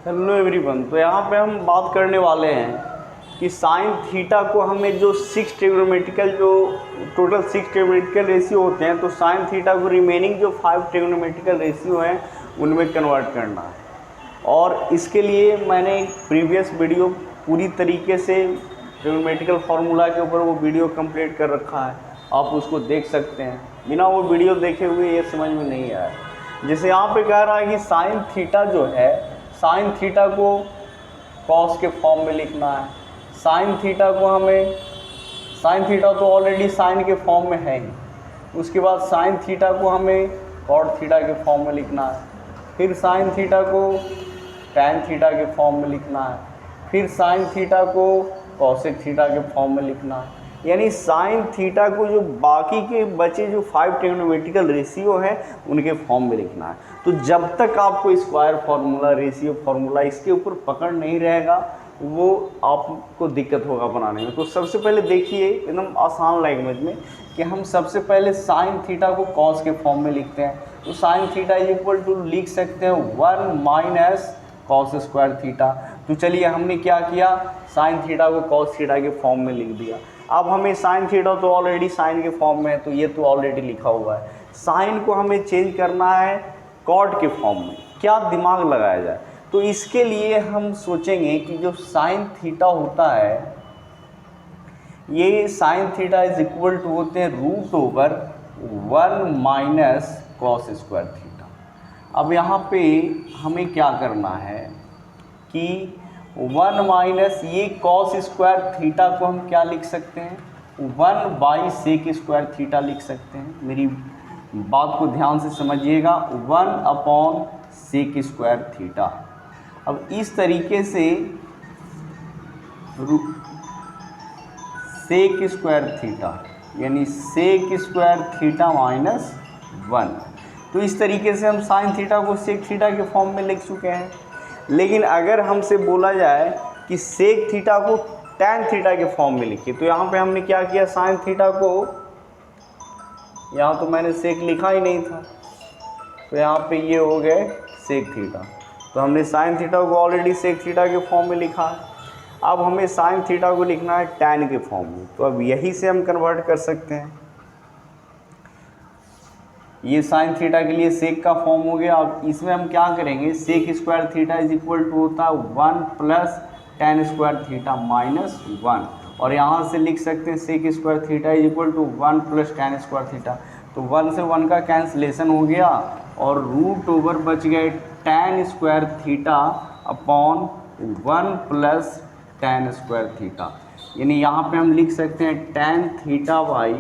Hello everyone, तो यहाँ पे हम बात करने वाले हैं कि साइन थीटा को हमें जो टोटल 6 ट्रिग्नोमेट्रिकल रेशियो होते हैं, तो साइन थीटा को रिमेनिंग जो 5 ट्रिग्नोमेट्रिकल रेशियो हैं उनमें कन्वर्ट करना है। और इसके लिए मैंने प्रीवियस वीडियो पूरी तरीके से ट्रिग्नोमेट्रिकल फार्मूला के ऊपर वो वीडियो कंप्लीट कर रखा है, आप उसको देख सकते हैं। बिना वो वीडियो देखे हुए ये समझ में नहीं आया। जैसे यहाँ पे कह रहा है कि साइन थीटा जो है, साइन थीटा को कॉस के फॉर्म में लिखना है। साइन थीटा को हमें, साइन थीटा तो ऑलरेडी साइन के फॉर्म में है ही। उसके बाद साइन थीटा को हमें कॉट थीटा के फॉर्म में लिखना है। फिर साइन थीटा को टैन थीटा के फॉर्म में लिखना है। फिर साइन थीटा को कॉसेक थीटा के फॉर्म में लिखना है। यानी साइन थीटा को जो बाकी के बचे जो 5 ट्रिग्नोमेट्रिकल रेशियो हैं उनके फॉर्म में लिखना है। तो जब तक आपको स्क्वायर फार्मूला, रेशियो फार्मूला इसके ऊपर पकड़ नहीं रहेगा, वो आपको दिक्कत होगा बनाने में। तो सबसे पहले देखिए एकदम आसान लैंग्वेज में कि हम सबसे पहले साइन थीटा को कॉस के फॉर्म में लिखते हैं। तो sine theta is equal to लिख सकते हैं 1 माइनस कॉस स्क्वायर थीटा। तो चलिए हमने क्या किया, साइन थीटा को कॉस थीटा के फॉर्म में लिख दिया। अब हमें साइन थीटा तो ऑलरेडी साइन के फॉर्म में है, तो ये तो ऑलरेडी लिखा हुआ है। साइन को हमें चेंज करना है कॉट के फॉर्म में। क्या दिमाग लगाया जाए, तो इसके लिए हम सोचेंगे कि जो साइन थीटा होता है, ये sine theta is equal to होते हैं √1 माइनस कॉस स्क्वायर थीटा। अब यहाँ पे हमें क्या करना है कि 1 माइनस ये कॉस स्क्वायर थीटा को हम क्या लिख सकते हैं, 1 सेक स्क्वायर थीटा लिख सकते हैं। मेरी बात को ध्यान से समझिएगा, 1 सेक स्क्वायर थीटा। अब इस तरीके से सेक स्क्वायर थीटा यानी सेक स्क्वायर थीटा माइनस 1। तो इस तरीके से हम साइन थीटा को सेक थीटा के फॉर्म में लिख चुके हैं। लेकिन अगर हमसे बोला जाए कि सेक थीटा को टैन थीटा के फॉर्म में लिखिए, तो यहाँ पे हमने क्या किया, साइन थीटा को, यहाँ तो मैंने सेक लिखा ही नहीं था, तो यहाँ पे ये हो गए सेक थीटा। तो हमने साइन थीटा को ऑलरेडी सेक थीटा के फॉर्म में लिखा है। अब हमें साइन थीटा को लिखना है टैन के फॉर्म में। तो अब यही से हम कन्वर्ट कर सकते हैं। ये साइन थीटा के लिए सेक का फॉर्म हो गया। अब इसमें हम क्या करेंगे, sec square theta is equal to होता है 1 plus tan square theta minus 1। और यहाँ से लिख सकते हैं sec square theta is equal to 1 plus tan square theta. तो 1 से 1 का कैंसलेशन हो गया और √, बच गए tan square theta upon 1 plus tan square theta. यानी यहाँ पे हम लिख सकते हैं tan theta by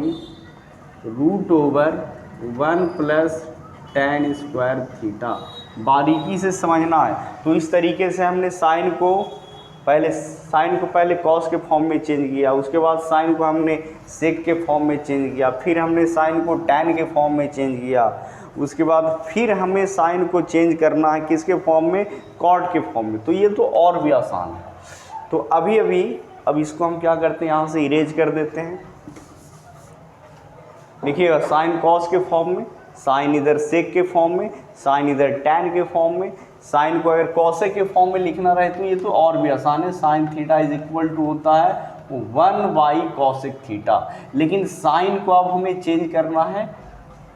√1 plus tan square theta. बारीकी से समझना है। तो इस तरीके से हमने साइन को पहले कॉस के फॉर्म में चेंज किया, उसके बाद साइन को हमने सेक के फॉर्म में चेंज किया, फिर हमने साइन को टैन के फॉर्म में चेंज किया, उसके बाद फिर हमें साइन को चेंज करना है किसके फॉर्म में, कॉट के फॉर्म में। तो ये तो और भी आसान है। तो अब इसको हम क्या करते हैं, यहाँ से इरेज कर देते हैं। देखिएगा, साइन कॉस के फॉर्म में, साइन इधर सेक के फॉर्म में, साइन इधर टैन के फॉर्म में। साइन को अगर कॉसेक के फॉर्म में लिखना रहे तो ये तो और भी आसान है। Sine theta is equal to होता है 1 कॉसेक थीटा। लेकिन साइन को अब हमें चेंज करना है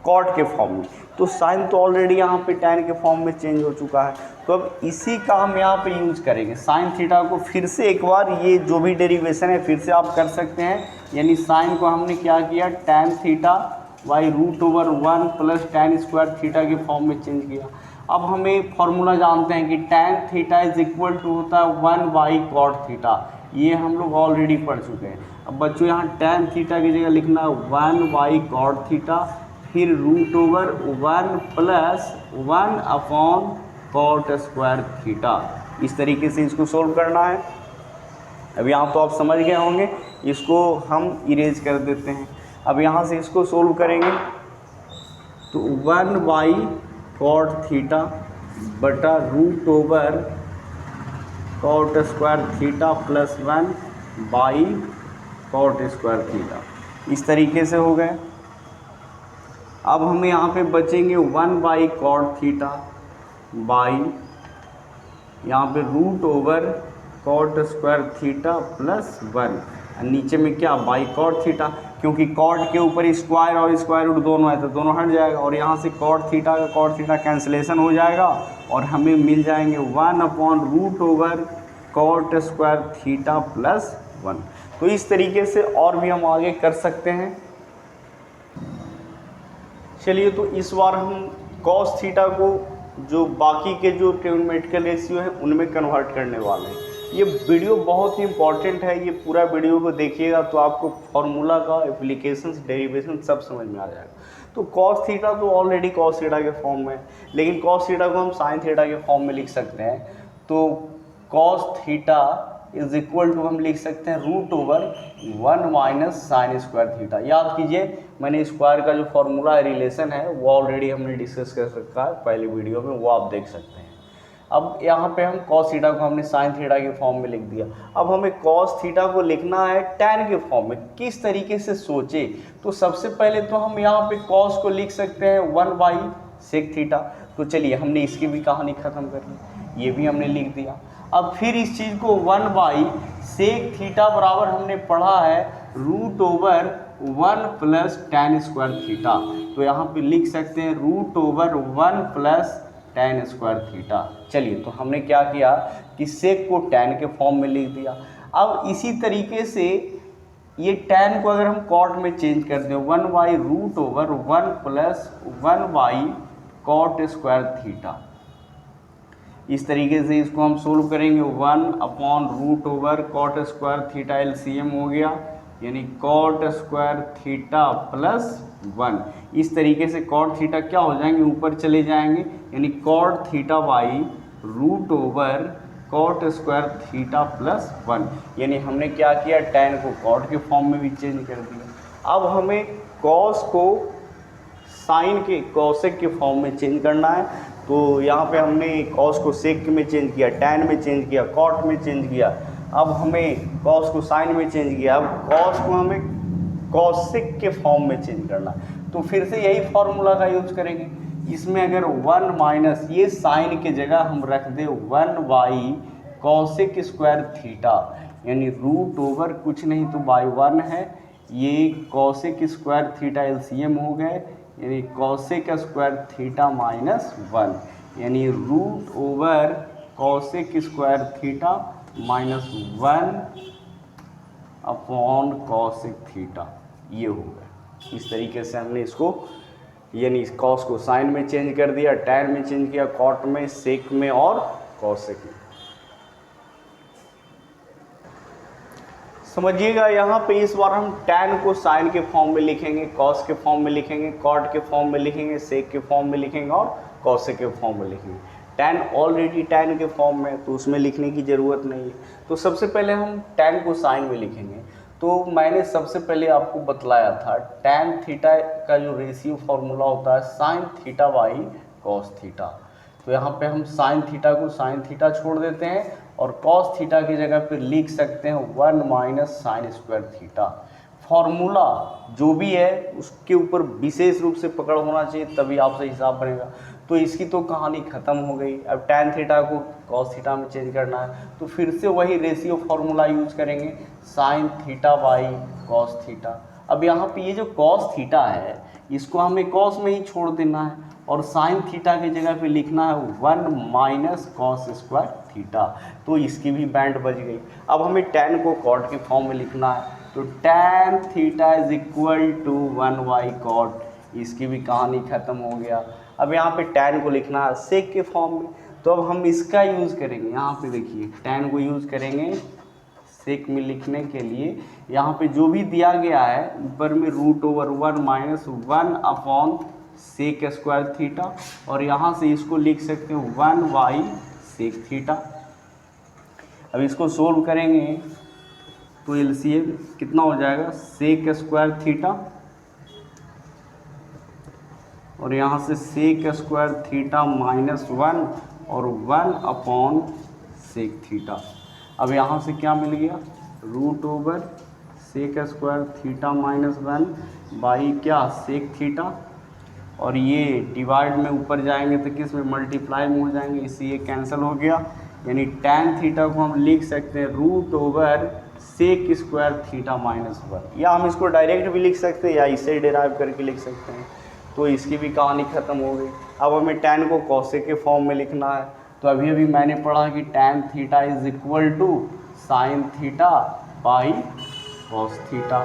कॉट के फॉर्म में। तो साइन तो ऑलरेडी यहाँ पे टैन के फॉर्म में चेंज हो चुका है। तो अब इसी का हम यहाँ पे यूज करेंगे। साइन थीटा को फिर से एक बार, ये जो भी डेरिवेशन है फिर से आप कर सकते हैं। यानी साइन को हमने क्या किया, tan theta by √1 plus tan square theta के फॉर्म में चेंज किया। अब हमें फॉर्मूला जानते हैं कि tan theta is equal to होता है 1 कॉट थीटा। ये हम लोग ऑलरेडी पढ़ चुके हैं। अब बच्चों यहाँ टैन थीटा की जगह लिखना है 1 कॉट थीटा, फिर √1 plus 1 upon cot square theta. इस तरीके से इसको सोल्व करना है। अब यहाँ तो आप समझ गए होंगे। इसको हम इरेज कर देते हैं। अब यहाँ से इसको सोल्व करेंगे तो 1 कॉट थीटा बटा √, cot square theta plus 1 cot square theta. इस तरीके से हो गए। अब हमें यहाँ पे बचेंगे 1 कॉट थीटा बाई यहाँ पे root over cot square theta plus 1, नीचे में क्या बाई कॉट थीटा, क्योंकि कॉट के ऊपर स्क्वायर और स्क्वायर रूट दोनों है तो दोनों हट जाएगा, और यहाँ से कॉट थीटा कैंसिलेशन हो जाएगा और हमें मिल जाएंगे 1/रूट कॉट स्क्वायर थीटा प्लस 1। तो इस तरीके से और भी हम आगे कर सकते हैं। चलिए, तो इस बार हम कॉस थीटा को जो बाकी के जो ट्रिग्नोमेट्रिकल रेशियो हैं उनमें कन्वर्ट करने वाले हैं। ये वीडियो बहुत ही इंपॉर्टेंट है, ये पूरा वीडियो को देखिएगा तो आपको फार्मूला का एप्लीकेशंस डेरिवेशन सब समझ में आ जाएगा। तो कॉस थीटा तो ऑलरेडी कॉस थीटा के फॉर्म में है, लेकिन कॉस थीटा को हम साइन थीटा के फॉर्म में लिख सकते हैं। तो cos theta is equal to हम लिख सकते हैं root over 1 minus sine square theta. याद कीजिए, मैंने स्क्वायर का जो फॉर्मूला रिलेशन है वो ऑलरेडी हमने डिस्कस कर रखा है पहले वीडियो में, वो आप देख सकते हैं। अब यहाँ पे हम कॉस थीटा को हमने साइन थीटा के फॉर्म में लिख दिया। अब हमें कॉस थीटा को लिखना है टैन के फॉर्म में। किस तरीके से सोचे, तो सबसे पहले तो हम यहाँ पे कॉस को लिख सकते हैं 1/सेक थीटा। तो चलिए, हमने इसकी भी कहानी ख़त्म कर ली, ये भी हमने लिख दिया। अब फिर इस चीज़ को 1/सेक थीटा बराबर हमने पढ़ा है root over 1 plus tan square theta. तो यहाँ पे लिख सकते हैं root over 1 plus tan square theta. चलिए, तो हमने क्या किया कि सेक को टैन के फॉर्म में लिख दिया। अब इसी तरीके से ये टैन को अगर हम कॉट में चेंज कर दें 1/रूट ओवर 1 प्लस 1/कॉट स्क्वायर थीटा, इस तरीके से इसको हम सोल्व करेंगे। 1/रूट over cot square theta LCM हो गया, यानी कॉट स्क्वायर थीटा प्लस 1। इस तरीके से कॉट थीटा क्या हो जाएंगे, ऊपर चले जाएंगे, यानी cot theta by root over cot square theta plus 1। यानी हमने क्या किया, टैन को कॉट के फॉर्म में भी चेंज कर दिया। अब हमें कॉस को साइन के कॉसेक के फॉर्म में चेंज करना है। तो यहाँ पे हमने कॉस को सेक में चेंज किया, टैन में चेंज किया, कॉट में चेंज किया। अब हमें कॉस को साइन में चेंज किया, अब कॉस को हमें कॉसेक के फॉर्म में चेंज करना है। तो फिर से यही फॉर्मूला का यूज़ करेंगे। इसमें अगर 1 माइनस ये साइन के जगह हम रख दें 1/कॉसेक स्क्वायर थीटा, यानी रूट ओवर कुछ नहीं तो बाई 1 है, ये कॉसेक स्क्वायर थीटा एलसीएम हो गए, यानी कॉसेक स्क्वायर थीटा माइनस 1, यानी root over cosec square theta minus 1 upon cosec theta, ये हो गया। इस तरीके से हमने इसको, यानी कॉस को साइन में चेंज कर दिया, टैन में चेंज किया, कॉट में, सेक में और कॉसेक में। समझिएगा, यहाँ पे इस बार हम टैन को साइन के फॉर्म में लिखेंगे, कॉस के फॉर्म में लिखेंगे, कॉट के फॉर्म में लिखेंगे, सेक के फॉर्म में लिखेंगे और कॉसेक के फॉर्म में लिखेंगे। टैन ऑलरेडी टैन के फॉर्म में है तो उसमें लिखने की ज़रूरत नहीं है। तो सबसे पहले हम टैन को साइन में लिखेंगे। तो मैंने सबसे पहले आपको बतलाया था टैन थीटा का जो रेशियो फार्मूला होता है sine theta by cos theta. तो यहाँ पे हम साइन थीटा को साइन थीटा छोड़ देते हैं और कॉस थीटा की जगह पे लिख सकते हैं 1 minus sine square theta. Formula जो भी है उसके ऊपर विशेष रूप से पकड़ होना चाहिए, तभी आपसे हिसाब बनेगा। तो इसकी तो कहानी ख़त्म हो गई। अब टैन थीटा को कॉस थीटा में चेंज करना है तो फिर से वही रेशियो फार्मूला यूज़ करेंगे, sign theta by cos theta. अब यहाँ पे ये जो कॉस थीटा है इसको हमें कॉस में ही छोड़ देना है और साइन थीटा की जगह पे लिखना है 1 माइनस कॉस स्क्वायर थीटा। तो इसकी भी बैंड बच गई। अब हमें टैन को कॉट के फॉर्म में लिखना है, तो tan theta is equal to 1/कॉट, इसकी भी कहानी ख़त्म हो गया। अब यहाँ पे टैन को लिखना है सेक के फॉर्म में, तो अब हम इसका यूज़ करेंगे। यहाँ पे देखिए टैन को यूज़ करेंगे सेक में लिखने के लिए। यहाँ पे जो भी दिया गया है ऊपर में root over 1 minus 1 upon sec square theta, और यहाँ से इसको लिख सकते हैं 1/सेक थीटा। अब इसको सोल्व करेंगे तो एलसीएम कितना हो जाएगा, सेक स्क्वायर थीटा और यहाँ से सेक स्क्वायर थीटा माइनस 1 और 1 अपॉन सेक थीटा। अब यहाँ से क्या मिल गया, root over sec square theta minus 1 by क्या सेक थीटा, और ये डिवाइड में ऊपर जाएंगे तो किस में मल्टीप्लाई में हो जाएंगे, इससे ये कैंसिल हो गया, यानी tan थीटा को हम लिख सकते हैं root over sec square theta minus 1, या हम इसको डायरेक्ट भी लिख सकते हैं या इसे डिराइव करके लिख सकते हैं। तो इसकी भी कहानी ख़त्म हो गई। अब हमें tan को कॉसेक के फॉर्म में लिखना है। तो अभी अभी मैंने पढ़ा कि tan theta is equal to sine theta by cos theta.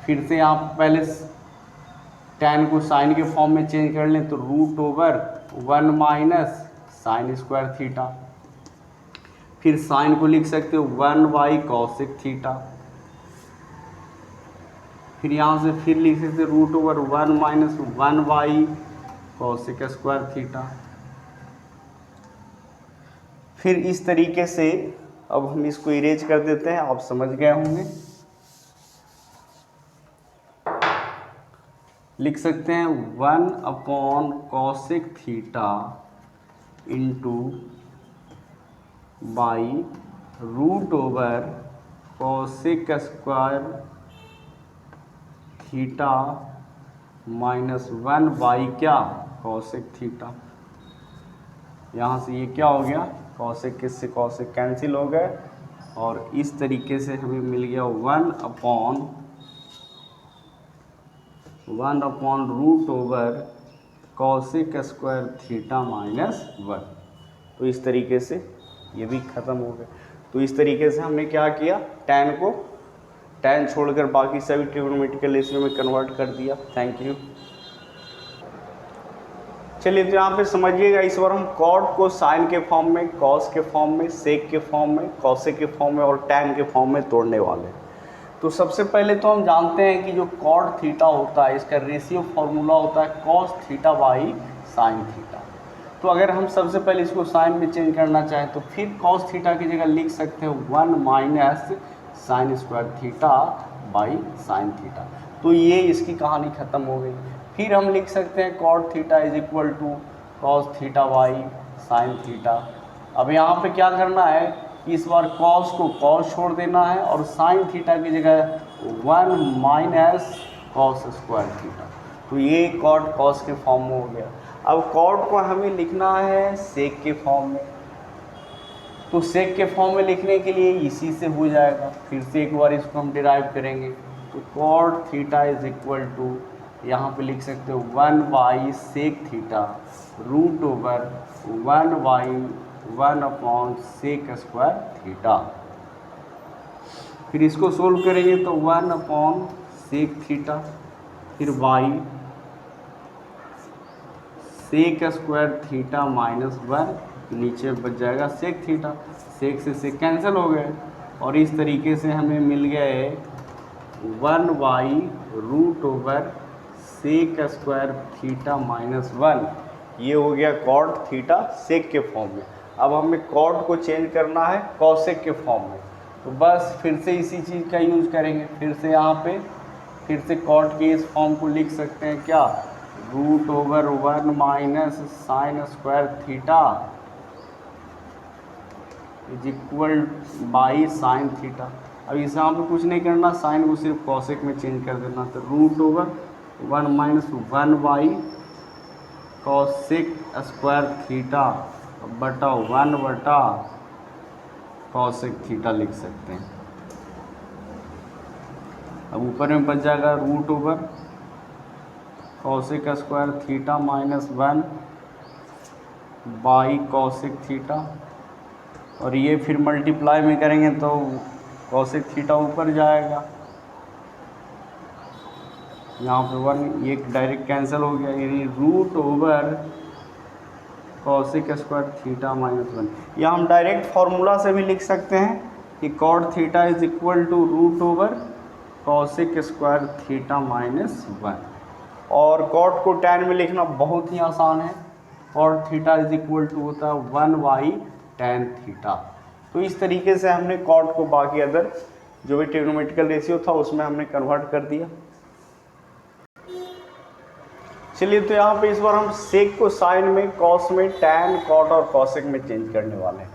फिर से आप पहले tan को साइन के फॉर्म में चेंज कर लें तो root over 1 minus sine square theta. फिर साइन को लिख सकते हो 1 बाई कॉसेक थीटा। फिर यहाँ से फिर लिख सकते root over 1 minus 1 by cosec square theta. फिर इस तरीके से अब हम इसको इरेज कर देते हैं, आप समझ गए होंगे। लिख सकते हैं 1 upon cosec theta into by root over cosec square theta minus 1 by क्या कॉसेक थीटा। यहाँ से ये क्या हो गया, कॉसेक किससे कॉसेक कैंसिल हो गए, और इस तरीके से हमें मिल गया 1 upon root over cosec square theta minus 1। तो इस तरीके से ये भी ख़त्म हो गया। तो इस तरीके से हमने क्या किया, tan को tan छोड़कर बाकी सभी ट्रिग्नोमेट्रिकल रेशियो में कन्वर्ट कर दिया। Thank you. चलिए तो यहाँ पे समझिएगा, इस बार हम कॉट को साइन के फॉर्म में, कॉस के फॉर्म में, सेक के फॉर्म में, कॉसेक के फॉर्म में और tan के फॉर्म में तोड़ने वाले हैं। तो सबसे पहले तो हम जानते हैं कि जो कॉट थीटा होता है इसका रेशियो फॉर्मूला होता है cos theta by sine theta. तो अगर हम सबसे पहले इसको साइन में चेंज करना चाहें तो फिर कॉस थीटा की जगह लिख सकते हैं 1 minus sine square theta by sine theta. तो ये इसकी कहानी ख़त्म हो गई। फिर हम लिख सकते हैं cot theta is equal to cos theta by sine theta. अब यहाँ पे क्या करना है, इस बार कॉस को कॉस छोड़ देना है और साइन थीटा की जगह 1 माइनस कॉस स्क्वायर थीटा। तो ये कॉट कॉस के फॉर्म में हो गया। अब कॉट को हमें लिखना है सेक के फॉर्म में। तो सेक के फॉर्म में लिखने के लिए इसी से हो जाएगा। फिर से एक बार इसको हम डिराइव करेंगे। तो cot theta is equal to, यहाँ पे लिख सकते हो 1 by sec theta root over 1 by 1 upon sec square theta. फिर इसको सोल्व करेंगे तो 1 अपॉन सेक थीटा, फिर by sec square theta minus 1, नीचे बच जाएगा सेक थीटा। सेक से सेक कैंसिल हो गए और इस तरीके से हमें मिल गए 1 by root over sec square theta minus 1। ये हो गया कॉट थीटा सेक के फॉर्म में। अब हमें कॉट को चेंज करना है कॉसेक के फॉर्म में। तो बस फिर से इसी चीज़ का यूज़ करेंगे। फिर से यहाँ पे फिर से कॉट के इस फॉर्म को लिख सकते हैं क्या, root over 1 minus sine square theta is equal by sine theta. अब इस यहाँ पे कुछ नहीं करना, साइन को सिर्फ कॉसेक में चेंज कर देना। तो root over 1 minus 1 by cosec square theta बटा 1 बटा कॉसेक थीटा लिख सकते हैं। अब ऊपर में बच जाएगा root over cosec square theta minus 1 by cosec theta, और ये फिर मल्टीप्लाई में करेंगे तो कॉसेक थीटा ऊपर जाएगा। यहाँ पे 1 ये डायरेक्ट कैंसिल हो गया, यानी root over cosec square theta minus 1। या हम डायरेक्ट फार्मूला से भी लिख सकते हैं कि cot theta is equal to root over cosec square theta minus 1। और कॉट को tan में लिखना बहुत ही आसान है। Cot theta is equal to होता है 1 बाई tan थीटा। तो इस तरीके से हमने कॉट को बाकी अदर जो भी ट्रिग्नोमेट्रिकल रेशियो था उसमें हमने कन्वर्ट कर दिया। चलिए तो यहाँ पे इस बार हम सेक को साइन में, कॉस में, tan, कॉट और कॉसेक में चेंज करने वाले हैं।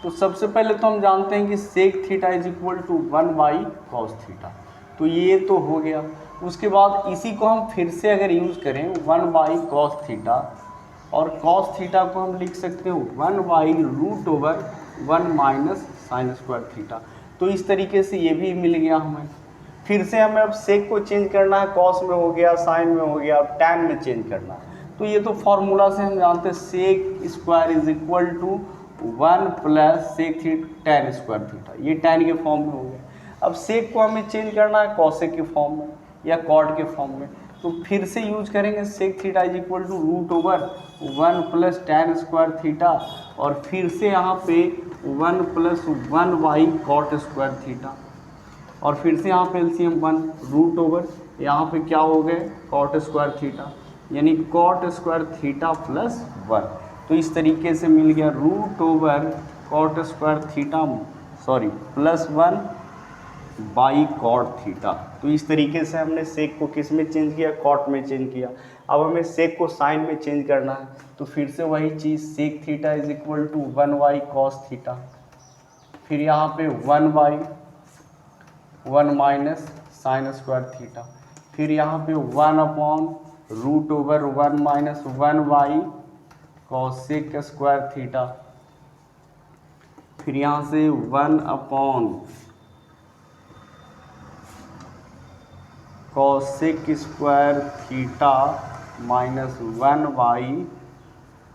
तो सबसे पहले तो हम जानते हैं कि sec theta is equal to 1 by cos theta. तो ये तो हो गया। उसके बाद इसी को हम फिर से अगर यूज़ करें 1 बाई कॉस थीटा, और कॉस थीटा को हम लिख सकते हैं 1 by root over 1 minus sine square theta. तो इस तरीके से ये भी मिल गया हमें। फिर से हमें अब सेक को चेंज करना है, कॉस में हो गया, साइन में हो गया, अब टैन में चेंज करना है। तो ये तो फॉर्मूला से हम जानते हैं sec square is equal to 1 plus sec tan square theta, ये टैन के फॉर्म में हो गया। अब सेक को हमें चेंज करना है कॉसेक के फॉर्म में या कॉट के फॉर्म में, तो फिर से यूज करेंगे sec theta is equal to root over 1 plus tan square theta, और फिर से यहाँ पे 1 plus 1 by cot square theta, और फिर से यहाँ पे एलसीएम 1 रूट ओवर यहाँ पे क्या हो गए कॉट स्क्वायर थीटा, यानी कॉट स्क्वायर थीटा प्लस 1। तो इस तरीके से मिल गया root over cot square theta plus 1 by cot theta. तो इस तरीके से हमने सेक को किस में चेंज किया, कॉट में चेंज किया। अब हमें सेक को साइन में चेंज करना है, तो फिर से वही चीज़ sec theta is equal to 1 by cos theta, फिर यहाँ पे 1 by 1 minus sine square theta, फिर यहाँ पे 1 upon root over 1 minus 1 by cosec square theta, फिर यहाँ से 1 upon cosec square theta minus 1 by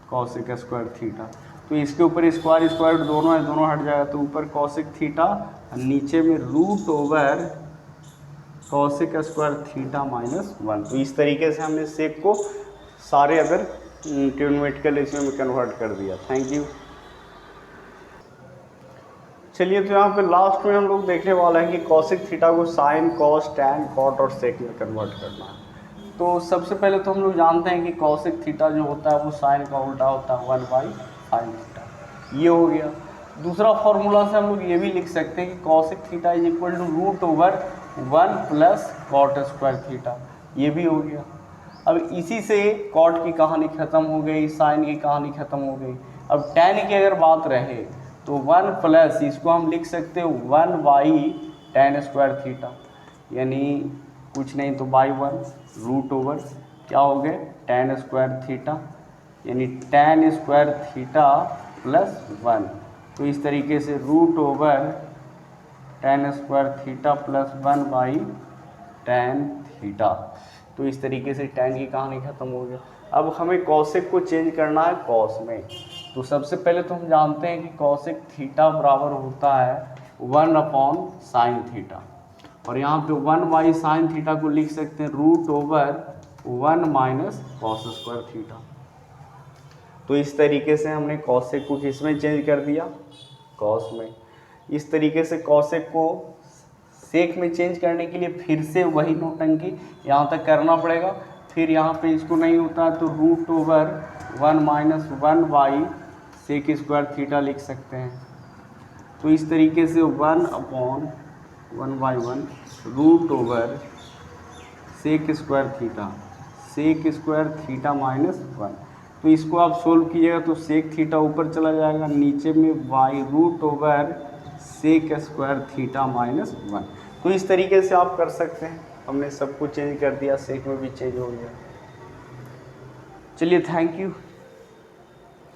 cosec square theta. तो इसके ऊपर स्क्वायर स्क्वायर दोनों है, दोनों हट जाएगा, तो ऊपर कॉसेक थीटा, नीचे में root over cosec square theta minus 1। तो इस तरीके से हमने सेक को सारे अदर ट्रिग्नोमेट्रिकल रेशियो में कन्वर्ट कर दिया। Thank you. चलिए, तो यहाँ पे लास्ट में हम लोग देखने वाले हैं कि कॉसेक थीटा को साइन, कॉस, टैन, कॉट और सेक में कन्वर्ट करना है। तो सबसे पहले तो हम लोग जानते हैं कि कॉसेक थीटा जो होता है वो साइन का उल्टा होता है 1 बाई साइन थीटा, ये हो गया। दूसरा फॉर्मूला से हम लोग ये भी लिख सकते हैं कि cosec theta is equal to root over 1 plus cot square theta, ये भी हो गया। अब इसी से कॉट की कहानी ख़त्म हो गई, साइन की कहानी ख़त्म हो गई। अब टैन की अगर बात रहे तो 1 प्लस इसको हम लिख सकते हैं 1 बाई टैन स्क्वायर थीटा, यानी कुछ नहीं तो बाई 1 रूट ओवर क्या हो गए टैन स्क्वायर थीटा, यानी टैन स्क्वायर थीटा प्लस 1। तो इस तरीके से root over tan square theta plus 1 by tan theta. तो इस तरीके से टैन की कहानी ख़त्म हो गया। अब हमें कॉसेक को चेंज करना है कॉस में। तो सबसे पहले तो हम जानते हैं कि कॉसेक थीटा बराबर होता है 1 अपॉन साइन थीटा, और यहाँ पे 1 बाई साइन थीटा को लिख सकते हैं root over 1 minus cos square theta. तो इस तरीके से हमने कॉसेक को किस में चेंज कर दिया, कॉस में। इस तरीके से कॉसेक को सेक में चेंज करने के लिए फिर से वही नौटंकी यहाँ तक करना पड़ेगा। फिर यहाँ पे इसको नहीं होता है तो root over 1 minus 1 by sec square theta लिख सकते हैं। तो इस तरीके से 1 upon 1 by 1 root over sec square theta minus 1। तो इसको आप सोल्व कीजिएगा तो सेक थीटा ऊपर चला जाएगा, नीचे में by root over sec square theta minus 1। तो इस तरीके से आप कर सकते हैं। हमने सब कुछ चेंज कर दिया, सेक में भी चेंज हो गया। चलिए, थैंक यू।